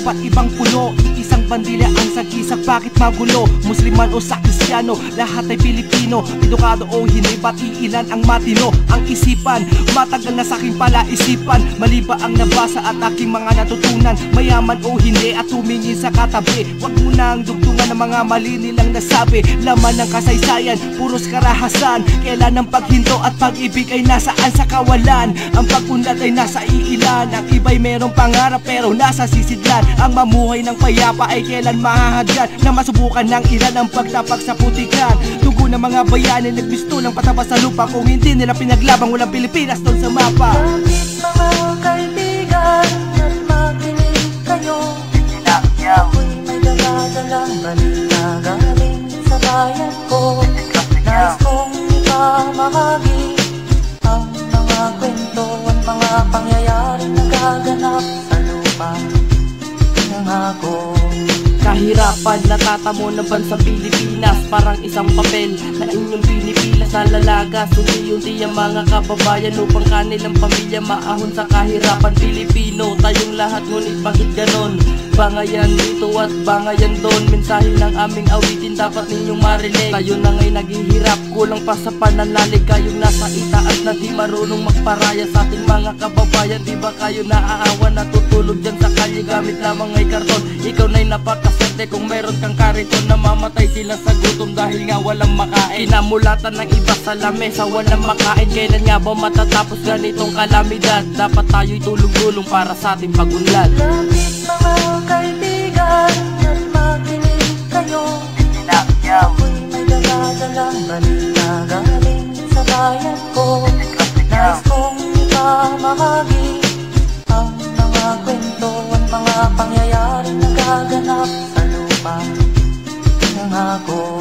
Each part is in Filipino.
iba't ibang puno, isang bandila ang sagisag, bakit magulo? Musliman o sa Kristiyano, lahat ay Pilipino. Edukado o hindi, ba't iilan ang matino? Ang isipan, matagal na sa aking palaisipan. Mali ba ang nabasa at aking mga natutunan? Mayaman o hindi at tumingin sa katabi. Wag mo nang dugtungan ng mga mali nilang nasabi. Laman ng kasaysayan, puros karahasan. Kailan ang paghinto at pag-ibig ay nasaan? Sa kawalan, ang pag-unlad ay nasa iilan. Ang iba'y merong pangarap pero nasa sisidlan. Ang mamuhay ng payapa ay kailan mahahagyan? Na masubukan ng ilan ang pagtapak sa putikan. Dugo ng mga bayani nagbisto ng patabas sa lupa. Kung hindi nila pinaglabang, walang Pilipinas doon sa mapa. Bakit mga kaibigan at makinig kayo? Ako'y may daladalang balita galing sa bayan ko. Nais kong ipamahagi ang mga kwento at mga pangyayaring nagaganap sa lupa ng ako. Kahirapan natatamo ng bansang Pilipinas, parang isang papel na inyong pinipilas na lalagas. Unti-unti ang mga kababayan upang kanilang pamilya maahon sa kahirapan. Pilipino tayong lahat, ngunit bakit ganon? Bangayan dito at bangayan doon. Mensahe ng aming awitin dapat ninyong marinig. Kayo na nga'y naghihirap, kulang pa sa pananalig. Kayong nasa itaas na di marunong magparaya sa ating mga kababayan. Di ba kayo naaawa, natutulog dyan sa kalye gamit lamang ay karton? Ikaw na'y napakaserte kung meron kang kariton. Namamatay sila sa gutom dahil nga walang makain. Namulatan ng iba sa lamesa, walang makain. Kailan nga ba matatapos ganitong kalamidad? Dapat tayo'y tulong-tulong para sa ating pagunlad. Lapit mga kaibigan at makinig kayo. Ako'y may daladalang balita galing sa bayan ko. Nais kong ipamahagi ang mga kwento at mga pangyayaring nagaganap sa lupa ng ako.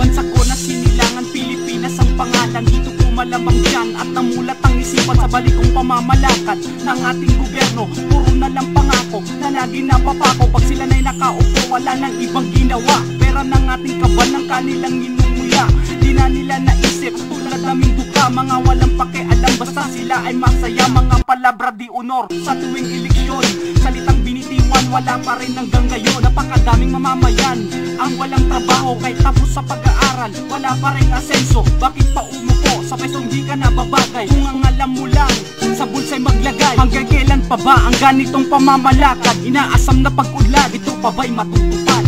Bansa ko na sinilangan, Pilipinas ang pangalan. Dito ko malamang dyan at namulat ang isipan sa balikong pamamalakad ng ating gobyerno. Puro na lang pangako na lagi napapako. Pag sila na'y nakaupo, wala nang ibang ginawa. Pera ng ating kaban ng kanilang inumula. Di na nila naisip, tulad naming duka. Mga walang pakialam, basta sila ay masaya. Mga palabra di honor sa tuwing eleksyon. Salitang binitiwan, wala pa rin hanggang ngayon. Napakadaming mamamayan ang walang trabaho, kahit tapos sa pag-aaral wala pa rin asenso. Bakit pa umupo sa peso, hindi ka nababagay? Kung ang alam mo lang sa bulsa'y maglagay. Hanggang kailan pa ba ang ganitong pamamalakad? Inaasam na pag-udlad, ito pa ba'y matutupad?